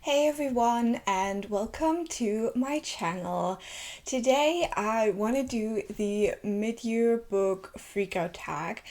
Hey everyone, and welcome to my channel. Today I want to do the mid-year book freakout tag,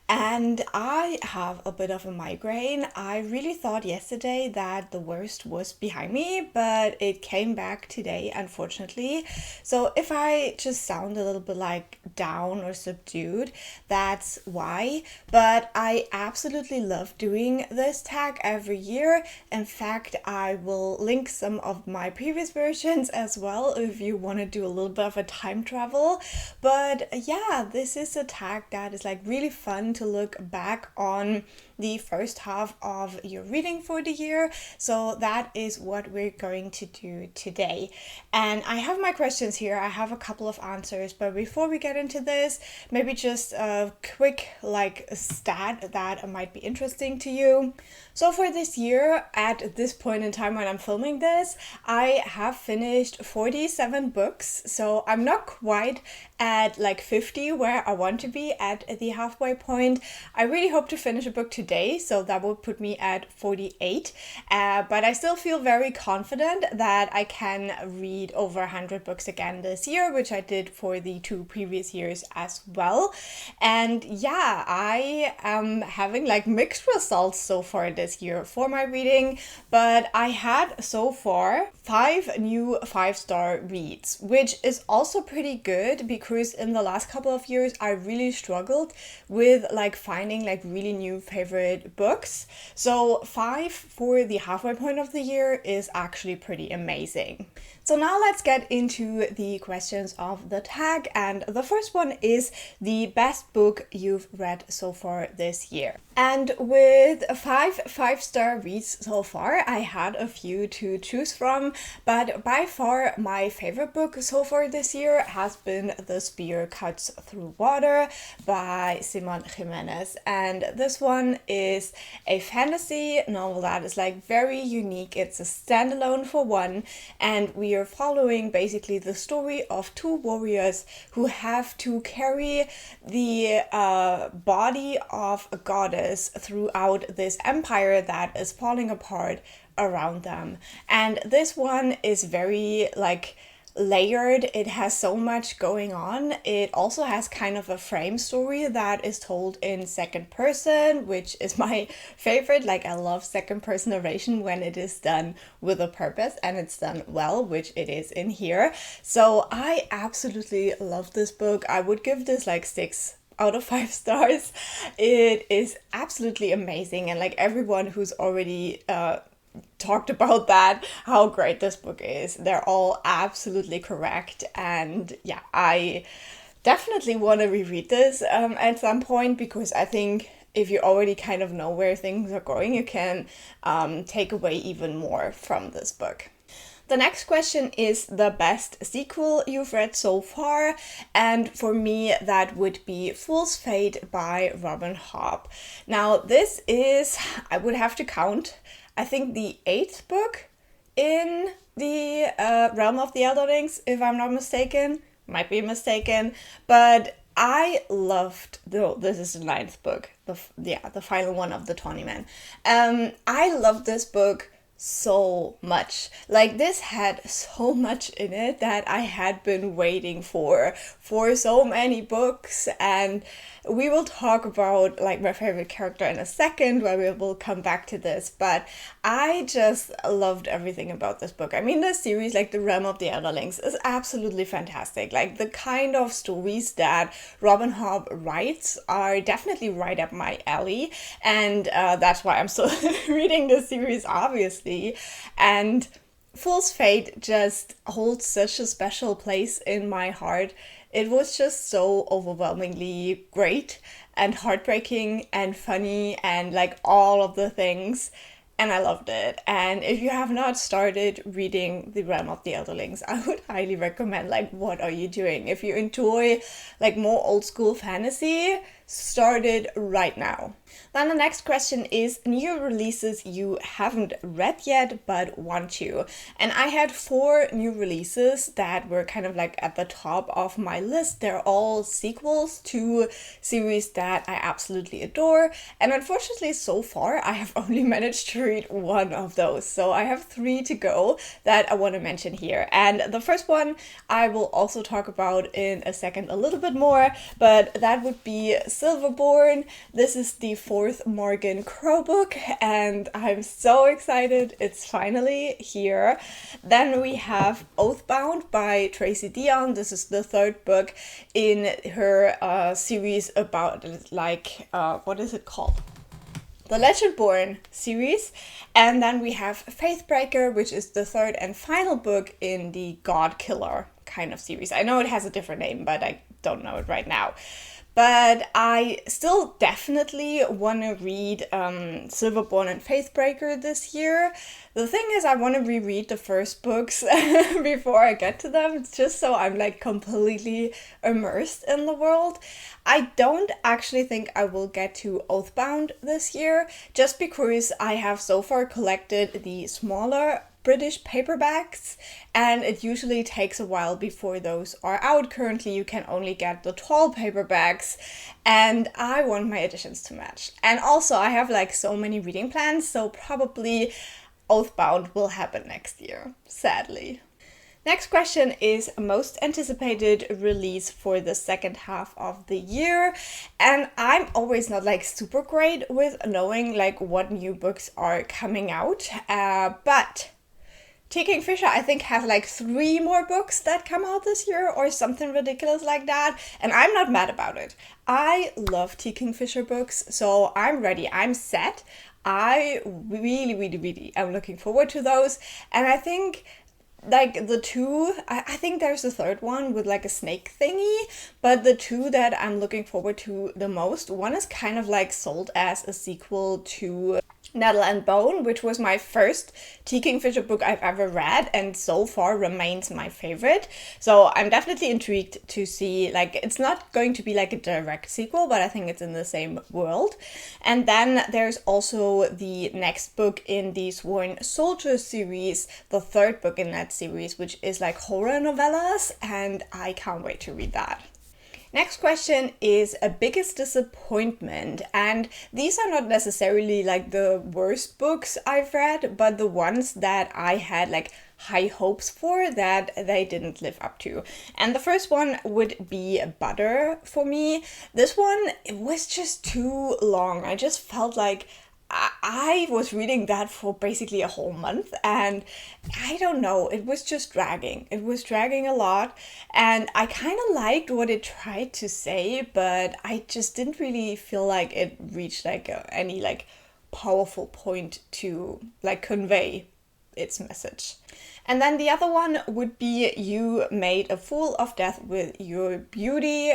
and I have a bit of a migraine. I really thought yesterday that the worst was behind me, but it came back today, unfortunately. So if I just sound a little bit like down or subdued, that's why. But I absolutely love doing this tag every year. In fact, I will link some of my previous versions as well if you want to do a little bit of a time travel. But yeah, this is a tag that is like really fun to look back on the first half of your reading for the year. So that is what we're going to do today. And I have my questions here. I have a couple of answers, but before we get into this, maybe just a quick stat that might be interesting to you. So for this year, at this point in time when I'm filming this, I have finished 47 books. So I'm not quite at 50 where I want to be at the halfway point. I really hope to finish a book today, so that would put me at 48. But I still feel very confident that I can read over 100 books again this year, which I did for the 2 previous years as well. And yeah, I am having mixed results so far this year for my reading, but I had so far 5 new 5-star reads, which is also pretty good because in the last couple of years I really struggled with finding really new favorite books. So 5 for the halfway point of the year is actually pretty amazing. So now let's get into the questions of the tag, and the first one is the best book you've read so far this year. And with 5-star reads so far, I had a few to choose from, but by far my favorite book so far this year has been The Spear Cuts Through Water by Simon Jimenez. And this one is a fantasy novel that is very unique. It's a standalone for one, and we are following basically the story of 2 warriors who have to carry the body of a goddess throughout this empire that is falling apart around them. And this one is very layered. It has so much going on. It also has kind of a frame story that is told in second person, which is my favorite. I love second person narration when it is done with a purpose and it's done well, which it is in here. So I absolutely love this book. I would give this 6 out of 5 stars. It is absolutely amazing, and everyone who's already talked about that, how great this book is, they're all absolutely correct. And yeah, I definitely want to reread this at some point, because I think if you already kind of know where things are going, you can take away even more from this book. The next question is the best sequel you've read so far, and for me that would be Fool's Fate by Robin Hobb. Now this is, I would have to count, I think the 8th book in the realm of the Elderlings, if I'm not mistaken. Might be mistaken, but I loved, though this is the 9th book, the final one of the Tourneyman. I loved this book so much. This had so much in it that I had been waiting for so many books, and we will talk about my favorite character in a second, where we will come back to this, but I just loved everything about this book. I mean, the series, the Realm of the Elderlings, is absolutely fantastic. The kind of stories that Robin Hobb writes are definitely right up my alley, and that's why I'm still reading this series, obviously. And Fool's Fate just holds such a special place in my heart. It was just so overwhelmingly great and heartbreaking and funny and all of the things, and I loved it. And if you have not started reading The Realm of the Elderlings, I would highly recommend What Are You Doing? If you enjoy more old school fantasy, started right now. Then the next question is new releases you haven't read yet but want to. And I had 4 new releases that were kind of like at the top of my list. They're all sequels to series that I absolutely adore. And unfortunately, so far, I have only managed to read 1 of those. So I have 3 to go that I want to mention here. And the first one I will also talk about in a second a little bit more, but that would be Silverborn. This is the 4th Morgan Crow book, and I'm so excited it's finally here. Then we have Oathbound by Tracy Deonn. This is the 3rd book in her series about what is it called? The Legendborn series. And then we have Faithbreaker, which is the 3rd and final book in the God Killer kind of series. I know it has a different name, but I don't know it right now. But I still definitely want to read Silverborn and Faithbreaker this year. The thing is, I want to reread the first books before I get to them. It's just so I'm like completely immersed in the world. I don't actually think I will get to Oathbound this year, just because I have so far collected the smaller British paperbacks, and it usually takes a while before those are out. Currently, you can only get the tall paperbacks, and I want my editions to match. And also, I have like so many reading plans, so probably Oathbound will happen next year, sadly. Next question is most anticipated release for the second half of the year. And I'm always not like super great with knowing like what new books are coming out, but T. Kingfisher, I think, has like 3 more books that come out this year or something ridiculous like that. And I'm not mad about it. I love T. Kingfisher books, so I'm ready. I'm set. I really am looking forward to those. And I think like the 2, I think there's a 3rd one with like a snake thingy, but the 2 that I'm looking forward to the most, one is kind of like sold as a sequel to Nettle and Bone, which was my first T. Kingfisher book I've ever read, and so far remains my favorite. So I'm definitely intrigued to see, like, it's not going to be like a direct sequel, but I think it's in the same world. And then there's also the next book in the Sworn Soldier series, the 3rd book in that series, which is like horror novellas, and I can't wait to read that. Next question is a biggest disappointment, and these are not necessarily like the worst books I've read, but the ones that I had like high hopes for that they didn't live up to. And the first one would be Butter for me. This one, it was just too long. I just felt like I was reading that for basically a whole month, and I don't know, it was just dragging. It was dragging a lot, and I kind of liked what it tried to say, but I just didn't really feel like it reached like any like powerful point to like convey its message. And then the other one would be You Made a Fool of Death with Your Beauty.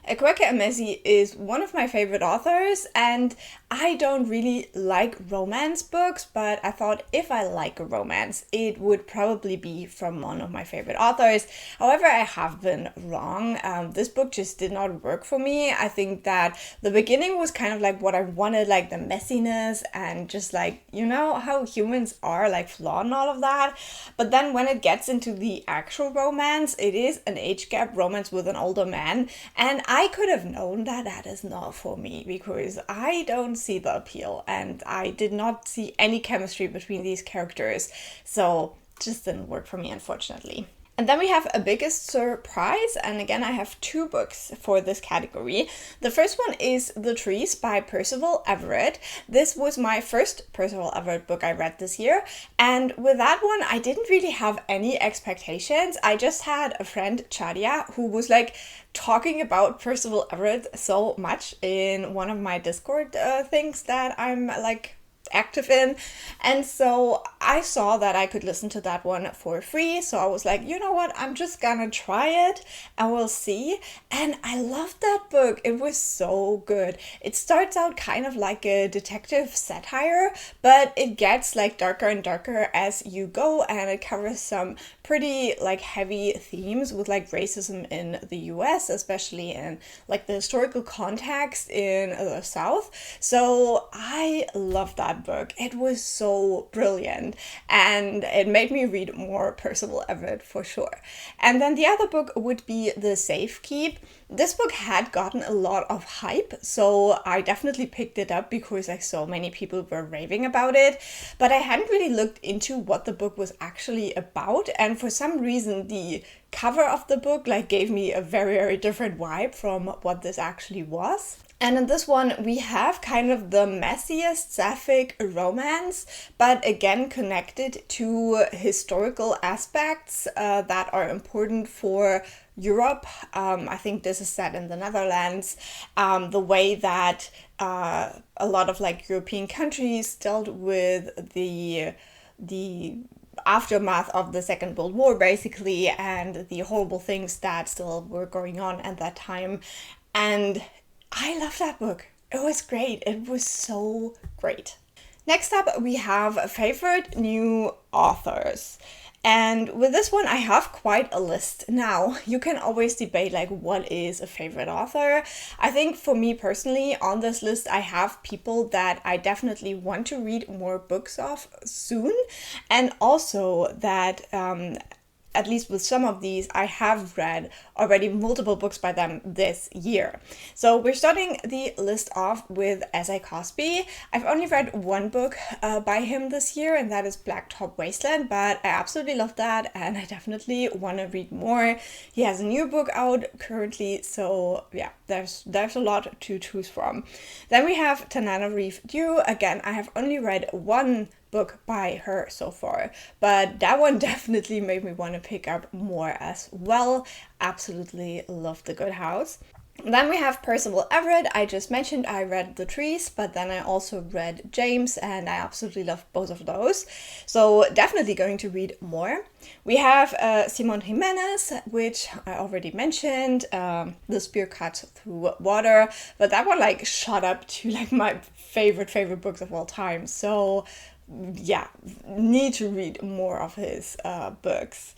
Ekweke Emezi is one of my favorite authors, and I don't really like romance books, but I thought if I like a romance, it would probably be from one of my favorite authors. However, I have been wrong. This book just did not work for me. I think that the beginning was kind of like what I wanted, like the messiness and just like, you know, how humans are, like flawed and all of that. But then when it gets into the actual romance, it is an age gap romance with an older man, and I could have known that that is not for me because I don't see the appeal, and I did not see any chemistry between these characters, so it just didn't work for me, unfortunately. And then we have a biggest surprise, and again I have 2 books for this category. The first one is The Trees by Percival Everett. This was my first Percival Everett book I read this year, and with that one I didn't really have any expectations. I just had a friend, Chadia, who was like talking about Percival Everett so much in one of my Discord things that I'm like active in. And so I saw that I could listen to that one for free. So I was like, you know what, I'm just gonna try it and we'll see. And I loved that book. It was so good. It starts out kind of like a detective satire, but it gets like darker and darker as you go, and it covers some pretty like heavy themes with like racism in the US, especially in like the historical context in the South. So I love that book. It was so brilliant, and it made me read more Percival Everett for sure. And then the other book would be The Safekeep. This book had gotten a lot of hype, so I definitely picked it up because like so many people were raving about it, but I hadn't really looked into what the book was actually about, and for some reason the cover of the book like gave me a very, very different vibe from what this actually was. And in this one, we have kind of the messiest sapphic romance, but again connected to historical aspects that are important for Europe. I think this is set in the Netherlands. The way that a lot of like European countries dealt with the aftermath of the Second World War, basically, and the horrible things that still were going on at that time. And I love that book. It was great. It was so great. Next up, we have favorite new authors. And with this one, I have quite a list. Now, you can always debate like what is a favorite author. I think for me personally, on this list, I have people that I definitely want to read more books of soon. And also that at least with some of these, I have read already multiple books by them this year. So we're starting the list off with S.A. Cosby. I've only read one book by him this year, and that is Blacktop Wasteland, but I absolutely love that, and I definitely want to read more. He has a new book out currently, so yeah, there's a lot to choose from. Then we have Tananarive Due. Again, I have only read one book by her so far, but that one definitely made me want to pick up more as well. Absolutely love The Good House. Then we have Percival Everett. I just mentioned I read The Trees, but then I also read James, and I absolutely love both of those. So definitely going to read more. We have Simon Jimenez, which I already mentioned, The Spear Cuts Through Water, but that one like shot up to like my favorite books of all time. So yeah, need to read more of his books.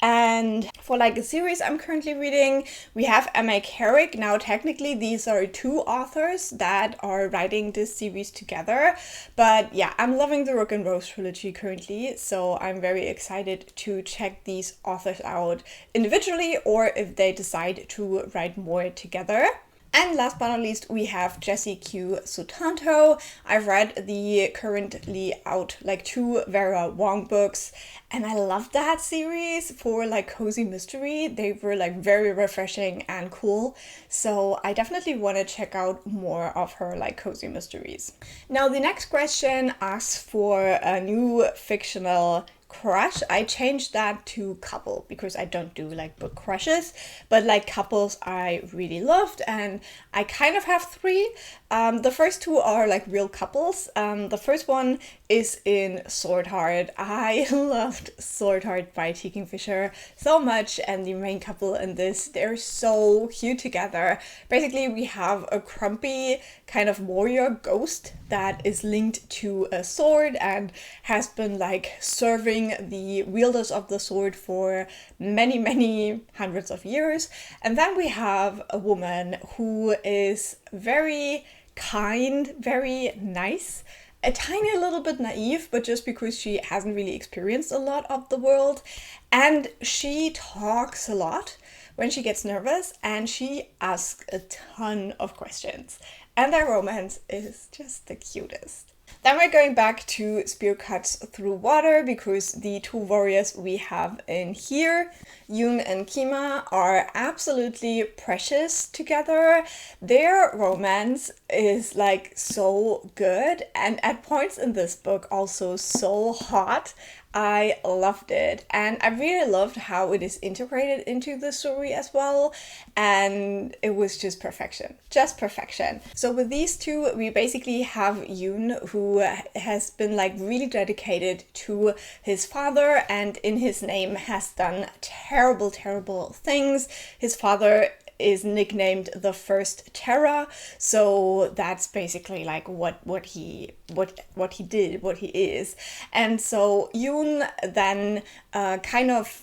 And for like a series I'm currently reading, we have M.A. Carrick. Now technically these are two authors that are writing this series together, but yeah, I'm loving the Rook and Rose trilogy currently, so I'm very excited to check these authors out individually or if they decide to write more together. And last but not least, we have Jessie Q. Sutanto. I've read the currently out like 2 Vera Wong books, and I love that series for like cozy mystery. They were like very refreshing and cool. So I definitely want to check out more of her like cozy mysteries. Now the next question asks for a new fictional crush. I changed that to couple because I don't do like book crushes, but like couples I really loved, and I kind of have 3. The first 2 are like real couples. The first one is in Swordheart. I loved Swordheart by T. Kingfisher so much, and the main couple in this, they're so cute together. Basically, we have a grumpy kind of warrior ghost that is linked to a sword and has been like serving the wielders of the sword for many hundreds of years. And then we have a woman who is very kind, very nice, a tiny little bit naive, but just because she hasn't really experienced a lot of the world. And she talks a lot when she gets nervous, and she asks a ton of questions. And their romance is just the cutest. Then we're going back to Spear Cuts Through Water because the 2 warriors we have in here, Yoon and Kima, are absolutely precious together. Their romance is like so good, and at points in this book also so hot. I loved it, and I really loved how it is integrated into the story as well, and it was just perfection. Just perfection. So with these two, we basically have Yoon, who has been like really dedicated to his father, and in his name has done terrible, terrible things. His father is nicknamed the First Terror, so that's basically like what he did, what he is. And so Yoon then kind of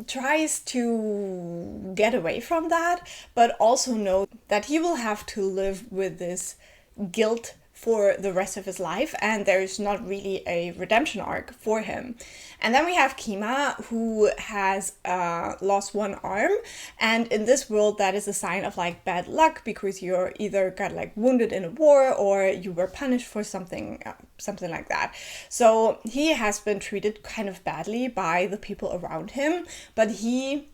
tries to get away from that, but also know that he will have to live with this guilt for the rest of his life, and there's not really a redemption arc for him. And then we have Kima, who has lost one arm, and in this world that is a sign of like bad luck, because you're either got like wounded in a war or you were punished for something like that. So he has been treated kind of badly by the people around him, but he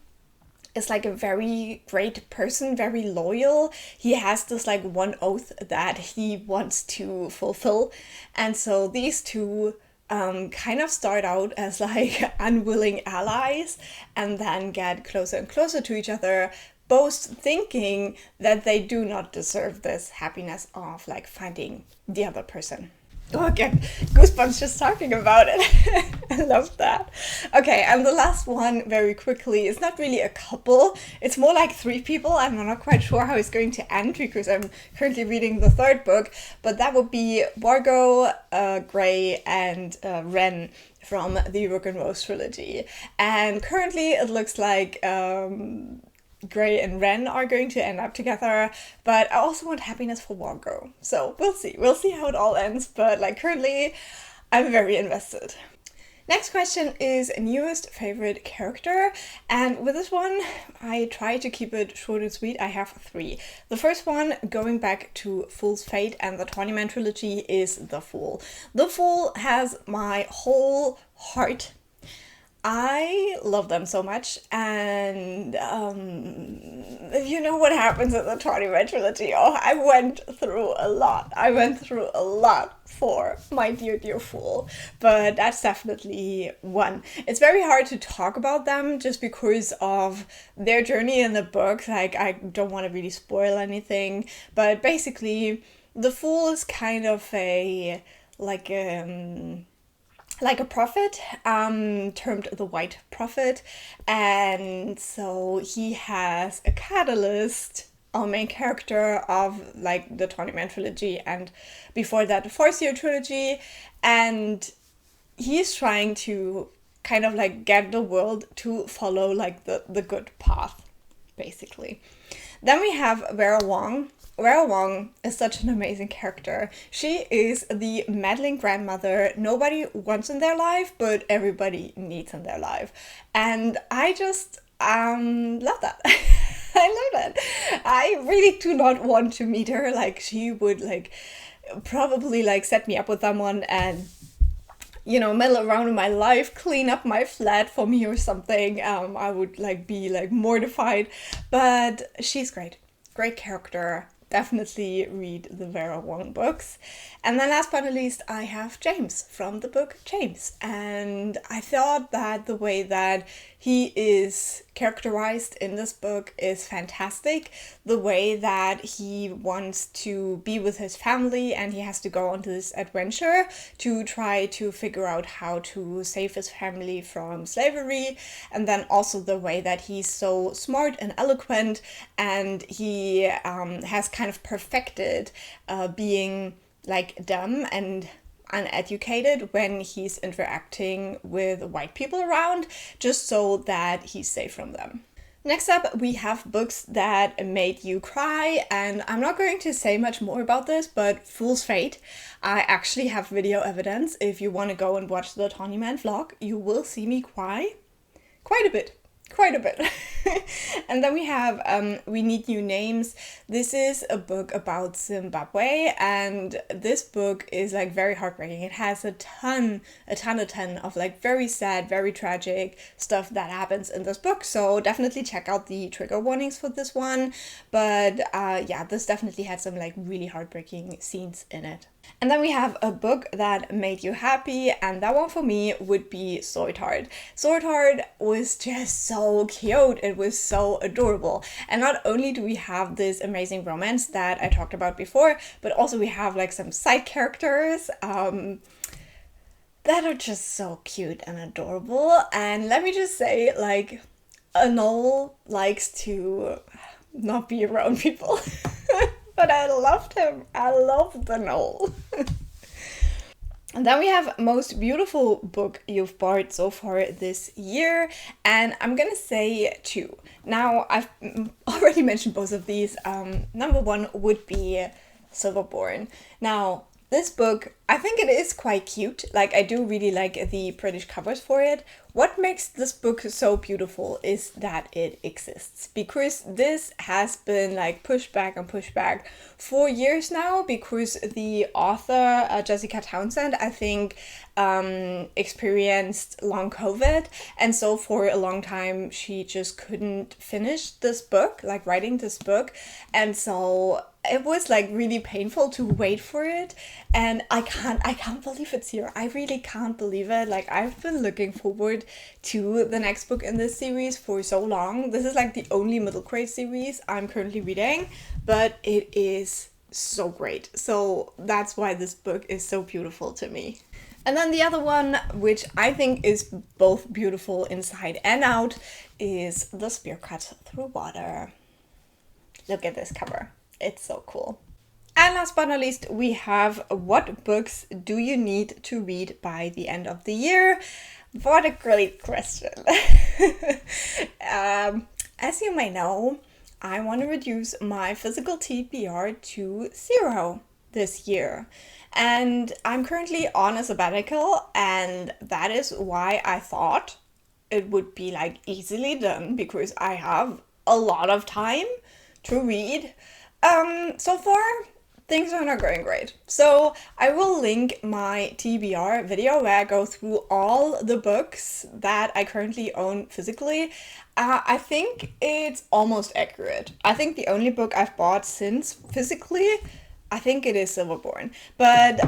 is like a very great person, very loyal. He has this like one oath that he wants to fulfill. And so these two kind of start out as like unwilling allies and then get closer and closer to each other, both thinking that they do not deserve this happiness of like finding the other person. Oh, again, goosebumps just talking about it. I love that. Okay, and the last one, very quickly, is not really a couple. It's more like three people. I'm not quite sure how it's going to end because I'm currently reading the third book. But that would be Wargo, Gray, and Ren from the Rook and Rose trilogy. And currently it looks like Gray and Ren are going to end up together, but I also want happiness for Wargo. So we'll see how it all ends, but like currently I'm very invested. Next question is newest favorite character, and with this one I try to keep it short and sweet. I have three. The first one, going back to Fool's Fate and the 20-man trilogy, is the Fool. The Fool has my whole heart. I love them so much, and if you know what happens in the 20-man trilogy, oh, I went through a lot. For my dear Fool, but that's definitely one. It's very hard to talk about them just because of their journey in the book. Like, I don't want to really spoil anything, but basically the Fool is kind of a prophet, termed the White Prophet, and so he has a catalyst, our main character of like the 20-man trilogy, and before that the 4th-year trilogy, and he's trying to kind of like get the world to follow like the good path, basically. Then we have Vera Wong. Vera Wong is such an amazing character. She is the meddling grandmother nobody wants in their life, but everybody needs in their life. And I just love that. I love that. I really do not want to meet her. Like, she would like probably like set me up with someone and, you know, meddle around in my life, clean up my flat for me or something. I would like be like mortified, but she's great. Great character. Definitely read the Vera Wong books. And then last but not least, I have James from the book James. And I thought that the way that he is characterized in this book is fantastic. The way that he wants to be with his family and he has to go on this adventure to try to figure out how to save his family from slavery. And then also the way that he's so smart and eloquent, and he has kind of perfected being like dumb and uneducated when he's interacting with white people around, just so that he's safe from them. Next up, we have books that made you cry, and I'm not going to say much more about this, but Fool's Fate, I actually have video evidence. If you want to go and watch the 20-man vlog, you will see me cry quite a bit. And then we have We Need New Names. This is a book about Zimbabwe, and this book is like very heartbreaking. It has a ton of like very sad, very tragic stuff that happens in this book, so definitely check out the trigger warnings for this one. But yeah, this definitely had some like really heartbreaking scenes in it. And then we have a book that made you happy, and that one for me would be Sweetheart. Sweetheart was just so cute, it was so adorable. And not only do we have this amazing romance that I talked about before, but also we have like some side characters that are just so cute and adorable. And let me just say, like, Noel likes to not be around people. But I loved him. I loved the Noel. And then we have most beautiful book you've bought so far this year, and I'm gonna say two. Now, I've already mentioned both of these. Number one would be Silverborn. Now, this book, I think it is quite cute. Like, I do really like the British covers for it. What makes this book so beautiful is that it exists, because this has been like pushed back and pushed back for years now, because the author, Jessica Townsend, I think experienced long COVID, and so for a long time she just couldn't finish this book, like writing this book, and so it was like really painful to wait for it. And I can't believe it's here. I really can't believe it. Like, I've been looking forward to the next book in this series for so long. This is like the only middle grade series I'm currently reading, but it is so great. So that's why this book is so beautiful to me. And then the other one, which I think is both beautiful inside and out, is The Spear Cut Through Water. Look at this cover. It's so cool. And last but not least, we have what books do you need to read by the end of the year? What a great question. As you may know, I want to reduce my physical TBR to 0 this year. And I'm currently on a sabbatical, and that is why I thought it would be like easily done, because I have a lot of time to read. So far, things are not going great. So I will link my TBR video where I go through all the books that I currently own physically. I think it's almost accurate. I think the only book I've bought since physically, I think it is Silverborn. But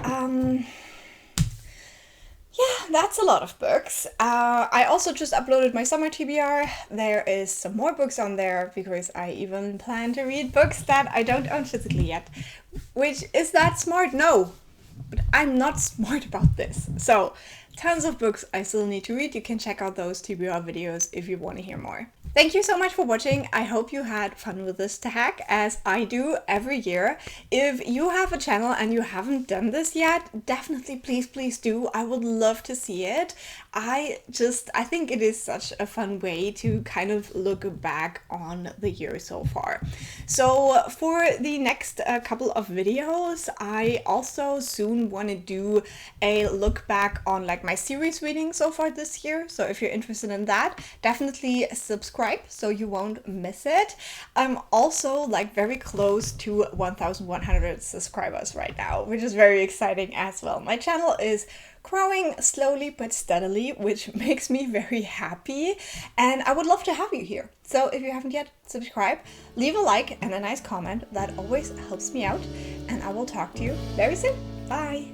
yeah, that's a lot of books. I also just uploaded my summer TBR. There is some more books on there, because I even plan to read books that I don't own physically yet. Which, is that smart? No, but I'm not smart about this. So, tons of books I still need to read. You can check out those TBR videos if you want to hear more. Thank you so much for watching. I hope you had fun with this tag, as I do every year. If you have a channel and you haven't done this yet, definitely please do. I would love to see it. I think it is such a fun way to kind of look back on the year so far. So for the next couple of videos, I also soon want to do a look back on like my series reading so far this year. So if you're interested in that, definitely subscribe so you won't miss it. I'm also like very close to 1,100 subscribers right now, which is very exciting as well. My channel is growing slowly but steadily, which makes me very happy, and I would love to have you here. So if you haven't yet, subscribe, leave a like and a nice comment. That always helps me out, and I will talk to you very soon. Bye!